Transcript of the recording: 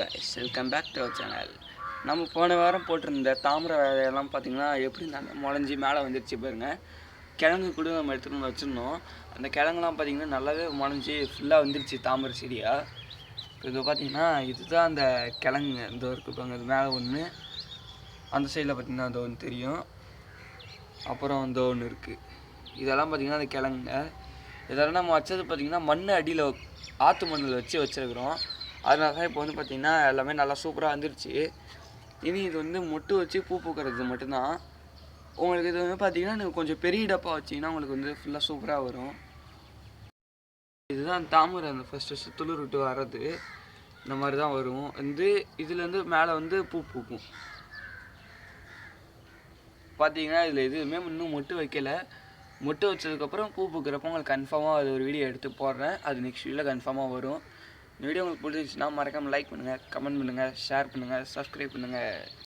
guys, welcome back to our channel. நம்ம போன வாரம் போட்டிருந்த தாமரை விதையெல்லாம் பார்த்தீங்கன்னா எப்படி முளைஞ்சி மேலே வந்துருச்சு பாருங்க. கிழங்கு கூட நம்ம எடுத்துகிட்டு வச்சுருந்தோம். அந்த கிழங்குலாம் பார்த்தீங்கன்னா நல்லாவே முளைஞ்சி ஃபுல்லாக வந்துருச்சு தாமரை செடியாக. இப்போ பார்த்தீங்கன்னா இதுதான் அந்த கிழங்கு. இந்த இருக்குது பாருங்க, அது மேலே ஒன்று, அந்த சைடில் பார்த்தீங்கன்னா அது ஒன்று தெரியும், அப்புறம் அந்த ஒன்று இருக்குது. இதெல்லாம் பார்த்தீங்கன்னா அந்த கிழங்குங்க. இதெல்லாம் நம்ம வச்சது பார்த்திங்கன்னா மண் அடியில் ஆற்று மண்ணில் வச்சுருக்குறோம். அதனால தான் இப்போ வந்து பார்த்திங்கன்னா எல்லாமே நல்லா சூப்பராக வந்துருச்சு. இனி இது வந்து மொட்டு வச்சு பூ பூக்கிறது மட்டும்தான். உங்களுக்கு இது வந்து பார்த்திங்கன்னா நீங்கள் கொஞ்சம் பெரிய டப்பா வச்சிங்கன்னா உங்களுக்கு வந்து ஃபுல்லாக சூப்பராக வரும். இதுதான் தாமரை அந்த ஃபஸ்ட்டு துளிர் விட்டு வர்றது. இந்த மாதிரி தான் வரும். வந்து இதுலேருந்து மேலே வந்து பூ பூக்கும். பார்த்தீங்கன்னா இதில் எதுவுமே இன்னும் மொட்டு வைக்கலை. மொட்டு வச்சதுக்கப்புறம் பூ பூக்கிறப்போ உங்களுக்கு கன்ஃபார்மாக அது ஒரு வீடியோ எடுத்து போடுறேன். அது நெக்ஸ்ட் வீடியோவில் கன்ஃபார்மாக வரும். இந்த வீடியோ உங்களுக்கு பிடிச்சிருந்துச்சுன்னா மறக்காமல் லைக் பண்ணுங்கள், கமெண்ட் பண்ணுங்கள், ஷேர் பண்ணுங்கள், சப்ஸ்கிரைப் பண்ணுங்கள்.